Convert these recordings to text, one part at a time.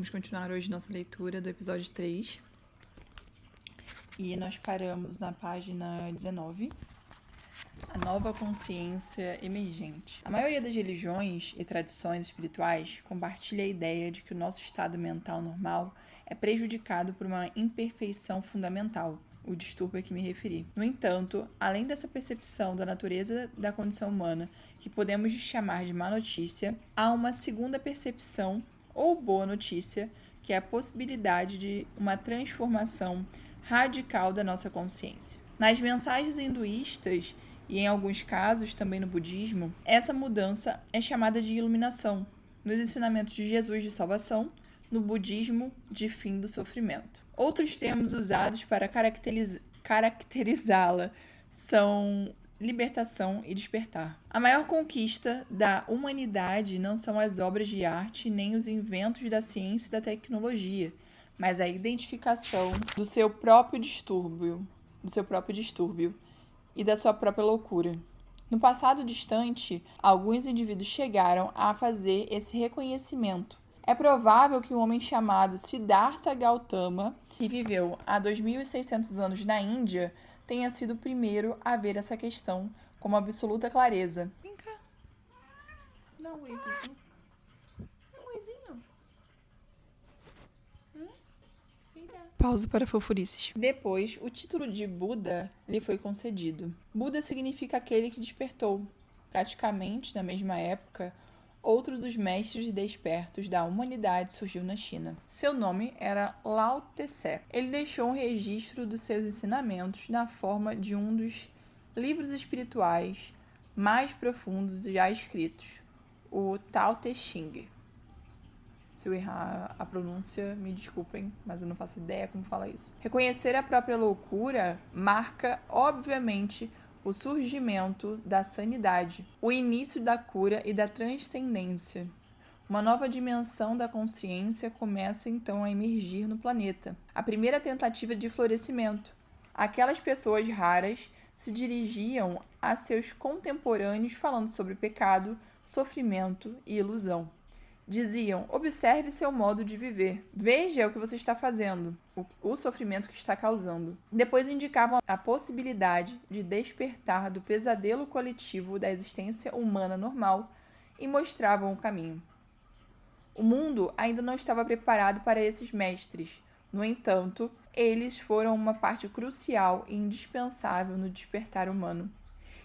Vamos continuar hoje nossa leitura do episódio 3. E nós paramos na página 19. A nova consciência emergente. A maioria das religiões e tradições espirituais compartilha a ideia de que o nosso estado mental normal é prejudicado por uma imperfeição fundamental, o distúrbio a que me referi. No entanto, além dessa percepção da natureza da condição humana, que podemos chamar de má notícia, há uma segunda percepção ou boa notícia, que é a possibilidade de uma transformação radical da nossa consciência. Nas mensagens hinduístas e em alguns casos também no budismo, essa mudança é chamada de iluminação. Nos ensinamentos de Jesus de salvação, no budismo de fim do sofrimento. Outros termos usados para caracterizá-la são libertação e despertar. A maior conquista da humanidade não são as obras de arte nem os inventos da ciência e da tecnologia, mas a identificação do seu próprio distúrbio e da sua própria loucura. No passado distante, alguns indivíduos chegaram a fazer esse reconhecimento. É provável que um homem chamado Siddhartha Gautama, que viveu há 2.600 anos na Índia, tenha sido o primeiro a ver essa questão com absoluta clareza. Vem cá. Dá um oizinho. Um oizinho. Pausa para fofurices. Depois, o título de Buda lhe foi concedido. Buda significa aquele que despertou. Praticamente, na mesma época, outro dos mestres despertos da humanidade surgiu na China. Seu nome era Lao Tse. Ele deixou um registro dos seus ensinamentos na forma de um dos livros espirituais mais profundos já escritos, o Tao Te Ching. Se eu errar a pronúncia, me desculpem, mas eu não faço ideia como fala isso. Reconhecer a própria loucura marca, obviamente, o surgimento da sanidade, o início da cura e da transcendência. Uma nova dimensão da consciência começa então a emergir no planeta. A primeira tentativa de florescimento. Aquelas pessoas raras se dirigiam a seus contemporâneos falando sobre pecado, sofrimento e ilusão. Diziam, observe seu modo de viver. Veja o que você está fazendo, o sofrimento que está causando. Depois indicavam a possibilidade de despertar do pesadelo coletivo da existência humana normal e mostravam o caminho. O mundo ainda não estava preparado para esses mestres. No entanto, eles foram uma parte crucial e indispensável no despertar humano.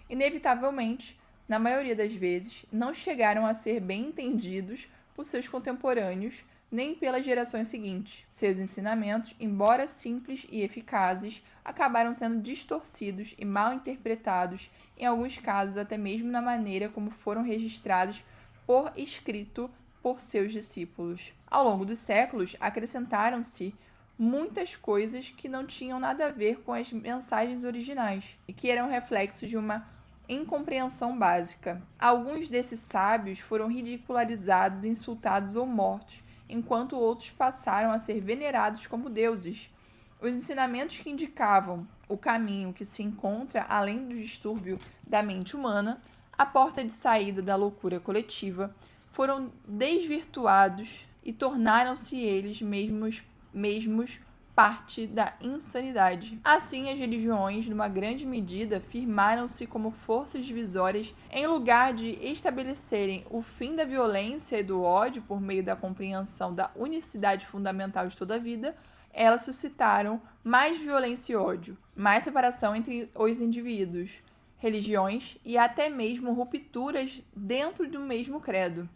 Inevitavelmente, na maioria das vezes, não chegaram a ser bem entendidos por seus contemporâneos, nem pelas gerações seguintes. Seus ensinamentos, embora simples e eficazes, acabaram sendo distorcidos e mal interpretados, em alguns casos até mesmo na maneira como foram registrados por escrito por seus discípulos. Ao longo dos séculos, acrescentaram-se muitas coisas que não tinham nada a ver com as mensagens originais e que eram reflexos de uma incompreensão básica. Alguns desses sábios foram ridicularizados, insultados ou mortos, enquanto outros passaram a ser venerados como deuses. Os ensinamentos que indicavam o caminho que se encontra além do distúrbio da mente humana, a porta de saída da loucura coletiva, foram desvirtuados e tornaram-se eles mesmos parte da insanidade. Assim, as religiões, numa grande medida, firmaram-se como forças divisórias em lugar de estabelecerem o fim da violência e do ódio por meio da compreensão da unicidade fundamental de toda a vida. Elas suscitaram mais violência e ódio, mais separação entre os indivíduos, religiões e até mesmo rupturas dentro do mesmo credo.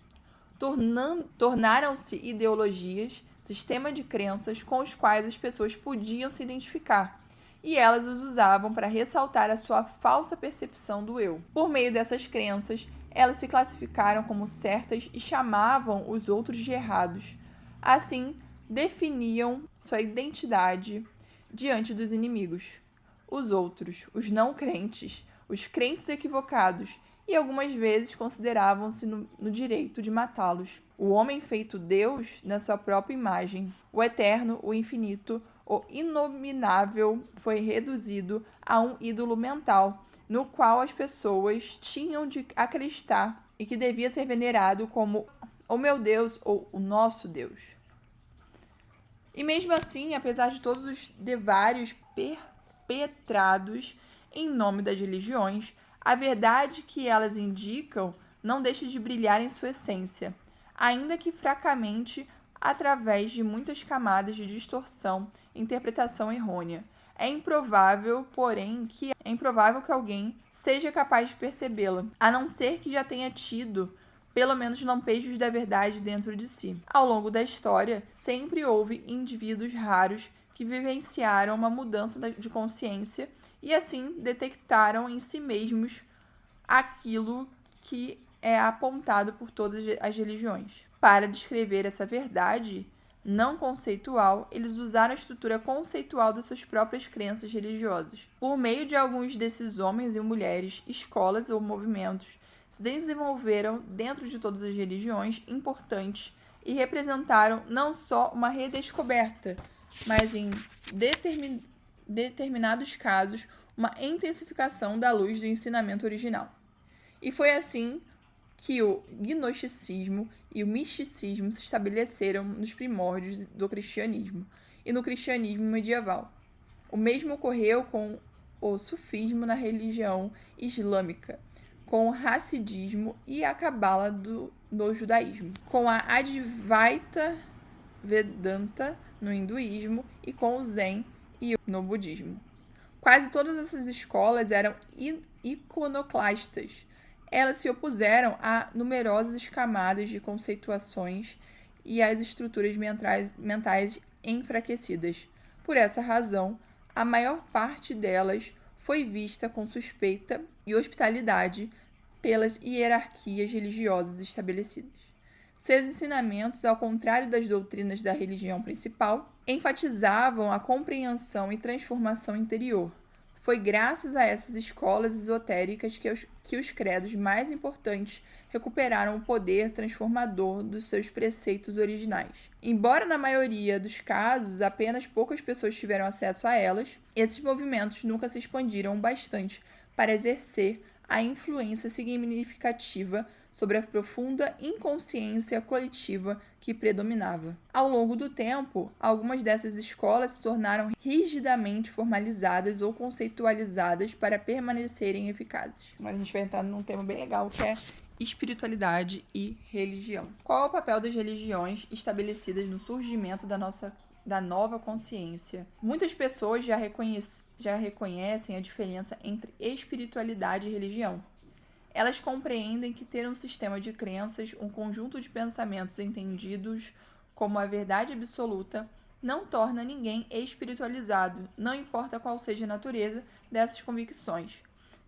Tornaram-se ideologias, sistema de crenças com os quais as pessoas podiam se identificar, e elas os usavam para ressaltar a sua falsa percepção do eu. Por meio dessas crenças, elas se classificaram como certas e chamavam os outros de errados. Assim, definiam sua identidade diante dos inimigos. Os outros, os não crentes, os crentes equivocados, e algumas vezes consideravam-se no direito de matá-los. O homem feito Deus na sua própria imagem, o eterno, o infinito, o inominável, foi reduzido a um ídolo mental, no qual as pessoas tinham de acreditar e que devia ser venerado como o meu Deus ou o nosso Deus. E mesmo assim, apesar de todos os devários perpetrados em nome das religiões, a verdade que elas indicam não deixa de brilhar em sua essência, ainda que fracamente através de muitas camadas de distorção e interpretação errônea. É improvável que alguém seja capaz de percebê-la, a não ser que já tenha tido pelo menos lampejos da verdade dentro de si. Ao longo da história, sempre houve indivíduos raros que vivenciaram uma mudança de consciência e assim detectaram em si mesmos aquilo que é apontado por todas as religiões. Para descrever essa verdade não conceitual, eles usaram a estrutura conceitual das suas próprias crenças religiosas. Por meio de alguns desses homens e mulheres, escolas ou movimentos se desenvolveram dentro de todas as religiões importantes e representaram não só uma redescoberta, mas em determinados casos, uma intensificação da luz do ensinamento original. E foi assim que o gnosticismo e o misticismo se estabeleceram nos primórdios do cristianismo e no cristianismo medieval. O mesmo ocorreu com o sufismo na religião islâmica, com o hassidismo e a cabala no judaísmo, com a Advaita Vedanta no hinduísmo e com o Zen e no budismo. Quase todas essas escolas eram iconoclastas. Elas se opuseram a numerosas camadas de conceituações e às estruturas mentais enfraquecidas. Por essa razão, a maior parte delas foi vista com suspeita e hospitalidade pelas hierarquias religiosas estabelecidas. Seus ensinamentos, ao contrário das doutrinas da religião principal, enfatizavam a compreensão e transformação interior. Foi graças a essas escolas esotéricas que os credos mais importantes recuperaram o poder transformador dos seus preceitos originais. Embora na maioria dos casos apenas poucas pessoas tiveram acesso a elas, esses movimentos nunca se expandiram bastante para exercer a influência significativa sobre a profunda inconsciência coletiva que predominava. Ao longo do tempo, algumas dessas escolas se tornaram rigidamente formalizadas ou conceitualizadas para permanecerem eficazes. Agora a gente vai entrar num tema bem legal, que é espiritualidade e religião. Qual é o papel das religiões estabelecidas no surgimento da nova consciência? Muitas pessoas já reconhecem a diferença entre espiritualidade e religião. Elas compreendem que ter um sistema de crenças, um conjunto de pensamentos entendidos como a verdade absoluta, não torna ninguém espiritualizado, não importa qual seja a natureza dessas convicções.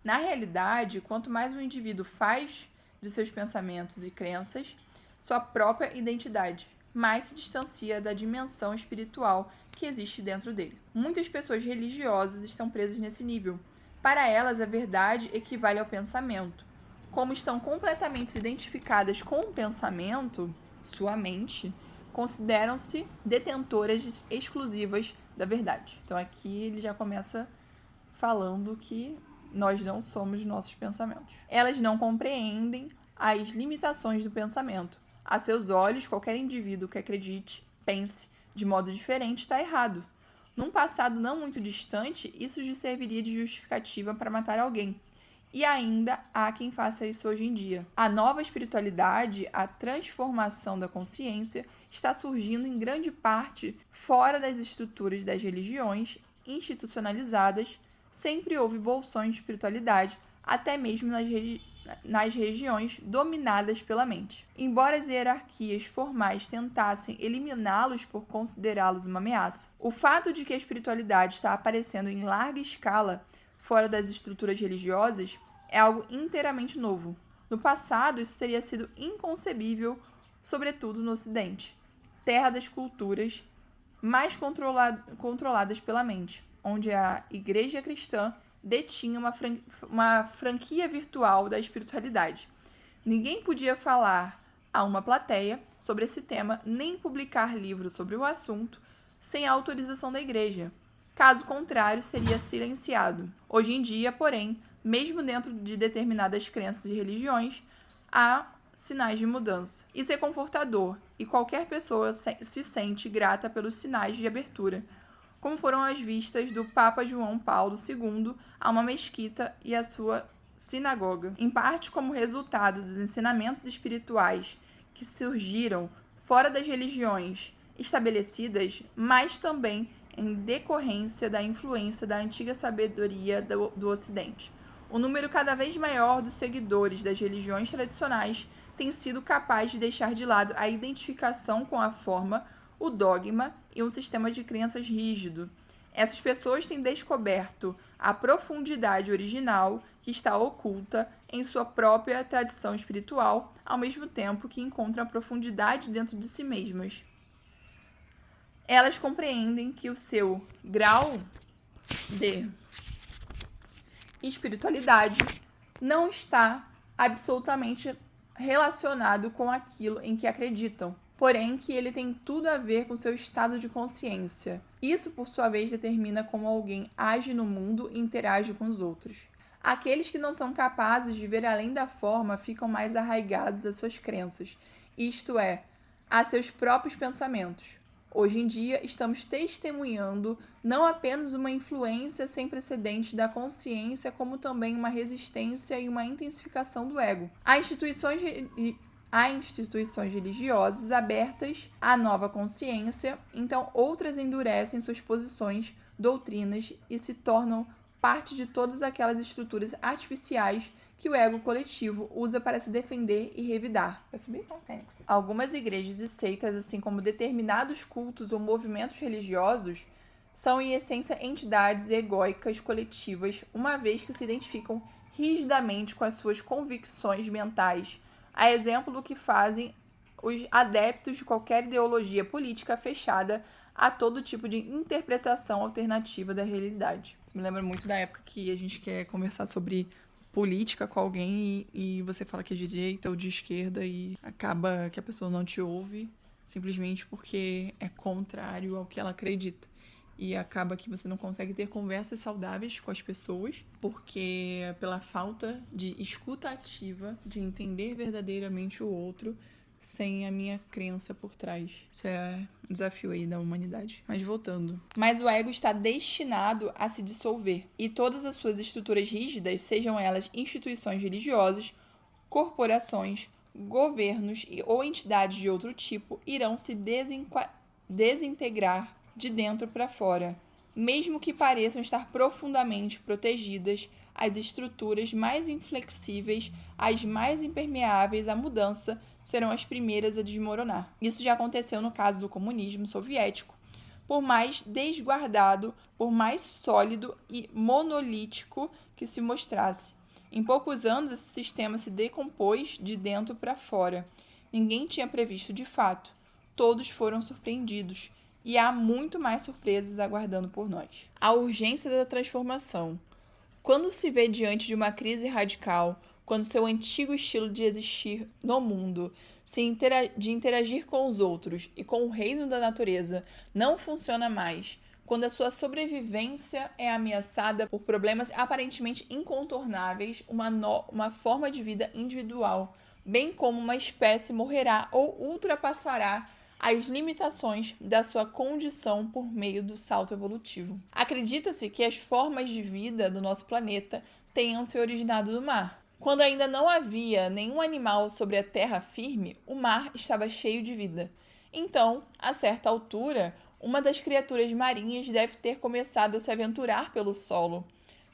Na realidade, quanto mais o indivíduo faz de seus pensamentos e crenças sua própria identidade, mais se distancia da dimensão espiritual que existe dentro dele. Muitas pessoas religiosas estão presas nesse nível. Para elas, a verdade equivale ao pensamento. Como estão completamente identificadas com o pensamento, sua mente, consideram-se detentoras exclusivas da verdade. Então aqui ele já começa falando que nós não somos nossos pensamentos. Elas não compreendem as limitações do pensamento. A seus olhos, qualquer indivíduo que acredite, pense de modo diferente está errado. Num passado não muito distante, isso lhe serviria de justificativa para matar alguém. E ainda há quem faça isso hoje em dia. A nova espiritualidade, a transformação da consciência, está surgindo em grande parte fora das estruturas das religiões institucionalizadas. Sempre houve bolsões de espiritualidade, até mesmo nas regiões dominadas pela mente. Embora as hierarquias formais tentassem eliminá-los por considerá-los uma ameaça, o fato de que a espiritualidade está aparecendo em larga escala fora das estruturas religiosas é algo inteiramente novo. No passado, isso teria sido inconcebível, sobretudo no Ocidente, terra das culturas mais controladas pela mente, onde a igreja cristã detinha uma franquia virtual da espiritualidade. Ninguém podia falar a uma plateia sobre esse tema, nem publicar livros sobre o assunto sem a autorização da igreja. Caso contrário, seria silenciado. Hoje em dia, porém, mesmo dentro de determinadas crenças e religiões, há sinais de mudança. Isso é confortador, e qualquer pessoa se sente grata pelos sinais de abertura, como foram as vistas do Papa João Paulo II a uma mesquita e a sua sinagoga, em parte como resultado dos ensinamentos espirituais que surgiram fora das religiões estabelecidas, mas também em decorrência da influência da antiga sabedoria do Ocidente. O número cada vez maior dos seguidores das religiões tradicionais tem sido capaz de deixar de lado a identificação com a forma, o dogma e um sistema de crenças rígido. Essas pessoas têm descoberto a profundidade original que está oculta em sua própria tradição espiritual, ao mesmo tempo que encontram a profundidade dentro de si mesmas. Elas compreendem que o seu grau de espiritualidade não está absolutamente relacionado com aquilo em que acreditam, porém que ele tem tudo a ver com seu estado de consciência. Isso, por sua vez, determina como alguém age no mundo e interage com os outros. Aqueles que não são capazes de ver além da forma ficam mais arraigados às suas crenças, isto é, a seus próprios pensamentos. Hoje em dia, estamos testemunhando não apenas uma influência sem precedentes da consciência, como também uma resistência e uma intensificação do ego. Há instituições religiosas abertas à nova consciência, então outras endurecem suas posições, doutrinas e se tornam parte de todas aquelas estruturas artificiais que o ego coletivo usa para se defender e revidar. Vai subir? Fênix. Algumas igrejas e seitas, assim como determinados cultos ou movimentos religiosos, são em essência entidades egóicas coletivas, uma vez que se identificam rigidamente com as suas convicções mentais, a exemplo do que fazem os adeptos de qualquer ideologia política fechada a todo tipo de interpretação alternativa da realidade. Isso me lembra muito da época que a gente quer conversar sobre política com alguém e você fala que é de direita ou de esquerda e acaba que a pessoa não te ouve simplesmente porque é contrário ao que ela acredita. E acaba que você não consegue ter conversas saudáveis com as pessoas, porque pela falta de escuta ativa, de entender verdadeiramente o outro, sem a minha crença por trás. Isso é um desafio aí da humanidade. Mas voltando. Mas o ego está destinado a se dissolver. E todas as suas estruturas rígidas, sejam elas instituições religiosas, corporações, governos ou entidades de outro tipo, irão se desintegrar de dentro para fora. Mesmo que pareçam estar profundamente protegidas, as estruturas mais inflexíveis, as mais impermeáveis à mudança, serão as primeiras a desmoronar. Isso já aconteceu no caso do comunismo soviético. Por mais desguardado, por mais sólido e monolítico que se mostrasse. Em poucos anos, esse sistema se decompôs de dentro para fora. Ninguém tinha previsto de fato. Todos foram surpreendidos. E há muito mais surpresas aguardando por nós. A urgência da transformação. Quando se vê diante de uma crise radical, quando seu antigo estilo de existir no mundo, de interagir com os outros e com o reino da natureza não funciona mais, quando a sua sobrevivência é ameaçada por problemas aparentemente incontornáveis, uma forma de vida individual, bem como uma espécie morrerá ou ultrapassará as limitações da sua condição por meio do salto evolutivo. Acredita-se que as formas de vida do nosso planeta tenham se originado do mar. Quando ainda não havia nenhum animal sobre a terra firme, o mar estava cheio de vida. Então, a certa altura, uma das criaturas marinhas deve ter começado a se aventurar pelo solo.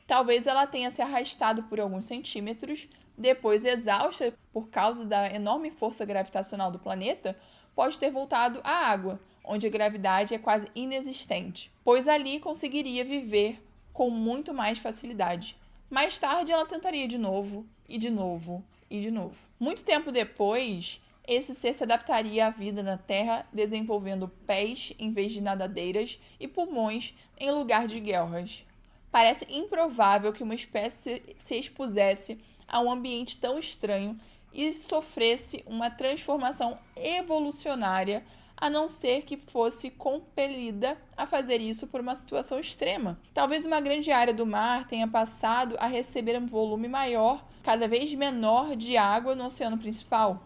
Talvez ela tenha se arrastado por alguns centímetros, depois, exausta por causa da enorme força gravitacional do planeta, pode ter voltado à água, onde a gravidade é quase inexistente, pois ali conseguiria viver com muito mais facilidade. Mais tarde, ela tentaria de novo, e de novo, e de novo. Muito tempo depois, esse ser se adaptaria à vida na Terra, desenvolvendo pés em vez de nadadeiras e pulmões em lugar de guelras. Parece improvável que uma espécie se expusesse a um ambiente tão estranho e sofresse uma transformação evolucionária, a não ser que fosse compelida a fazer isso por uma situação extrema. Talvez uma grande área do mar tenha passado a receber um volume maior, cada vez menor, de água no oceano principal.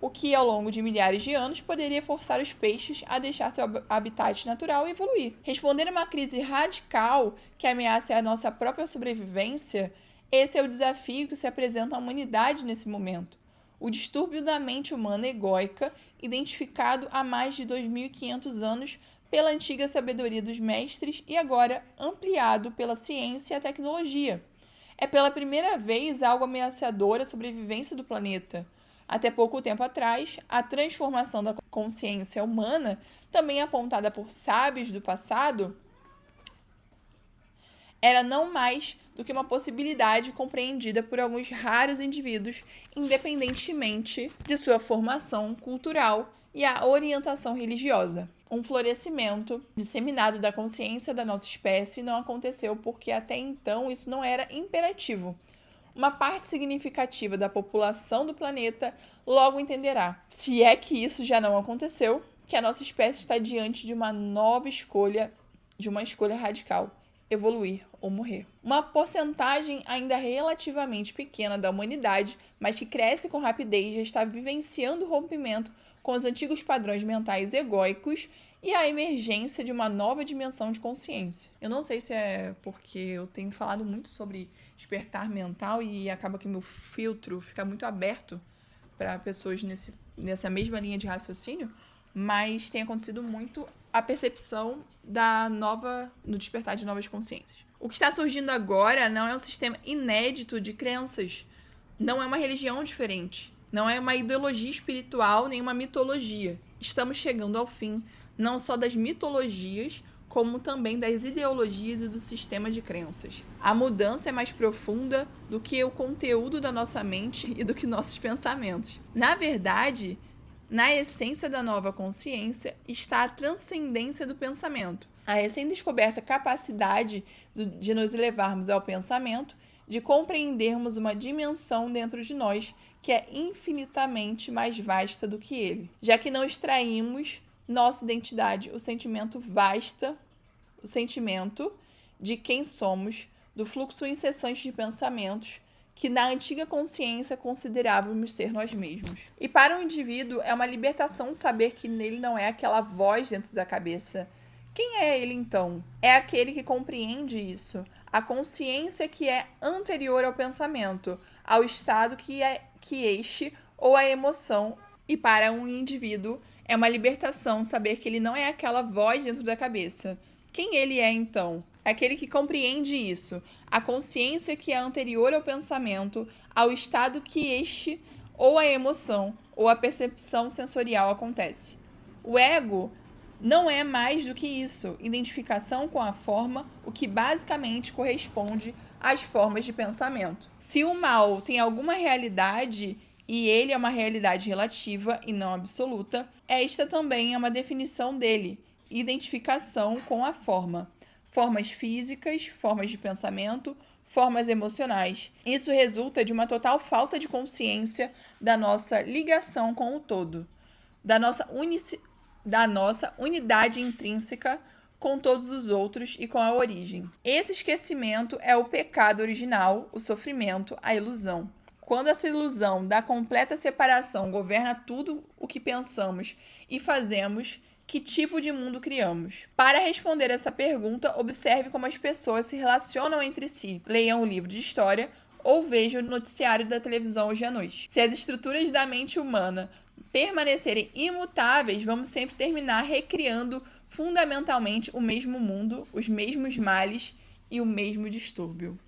o que ao longo de milhares de anos poderia forçar os peixes a deixar seu habitat natural e evoluir. Responder a uma crise radical que ameaça a nossa própria sobrevivência, esse é o desafio que se apresenta à humanidade nesse momento. O distúrbio da mente humana egóica, identificado há mais de 2.500 anos pela antiga sabedoria dos mestres e agora ampliado pela ciência e a tecnologia. É pela primeira vez algo ameaçador à sobrevivência do planeta. Até pouco tempo atrás, a transformação da consciência humana, também apontada por sábios do passado, era não mais do que uma possibilidade compreendida por alguns raros indivíduos, independentemente de sua formação cultural e a orientação religiosa. Um florescimento disseminado da consciência da nossa espécie não aconteceu porque até então isso não era imperativo. Uma parte significativa da população do planeta logo entenderá, se é que isso já não aconteceu, que a nossa espécie está diante de uma nova escolha, de uma escolha radical: evoluir ou morrer. Uma porcentagem ainda relativamente pequena da humanidade, mas que cresce com rapidez, já está vivenciando o rompimento com os antigos padrões mentais egóicos e a emergência de uma nova dimensão de consciência. Eu não sei se é porque eu tenho falado muito sobre despertar mental e acaba que meu filtro fica muito aberto para pessoas nessa mesma linha de raciocínio, mas tem acontecido muito a percepção no despertar de novas consciências. O que está surgindo agora não é um sistema inédito de crenças, não é uma religião diferente, não é uma ideologia espiritual nem uma mitologia. Estamos chegando ao fim não só das mitologias, como também das ideologias e do sistema de crenças. A mudança é mais profunda do que o conteúdo da nossa mente e do que nossos pensamentos. Na verdade, na essência da nova consciência está a transcendência do pensamento, a recém-descoberta capacidade de nos elevarmos ao pensamento, de compreendermos uma dimensão dentro de nós que é infinitamente mais vasta do que ele, já que não extraímos nossa identidade, o sentimento de quem somos, do fluxo incessante de pensamentos que na antiga consciência considerávamos ser nós mesmos. E para o indivíduo é uma libertação saber que nele não é aquela voz dentro da cabeça. Quem é ele então? É aquele que compreende isso, a consciência que é anterior ao pensamento, ao estado que este ou a emoção. E para um indivíduo é uma libertação saber que ele não é aquela voz dentro da cabeça. Quem ele é, então? É aquele que compreende isso, a consciência que é anterior ao pensamento, ao estado que este, ou a emoção, ou a percepção sensorial acontece. O ego não é mais do que isso, identificação com a forma, o que basicamente corresponde às formas de pensamento. Se o mal tem alguma realidade, e ele é uma realidade relativa e não absoluta, esta também é uma definição dele, identificação com a forma. Formas físicas, formas de pensamento, formas emocionais. Isso resulta de uma total falta de consciência da nossa ligação com o todo, da nossa unidade intrínseca com todos os outros e com a origem. Esse esquecimento é o pecado original, o sofrimento, a ilusão. Quando essa ilusão da completa separação governa tudo o que pensamos e fazemos, que tipo de mundo criamos? Para responder essa pergunta, observe como as pessoas se relacionam entre si. Leiam o livro de história ou vejam o noticiário da televisão hoje à noite. Se as estruturas da mente humana permanecerem imutáveis, vamos sempre terminar recriando fundamentalmente o mesmo mundo, os mesmos males e o mesmo distúrbio.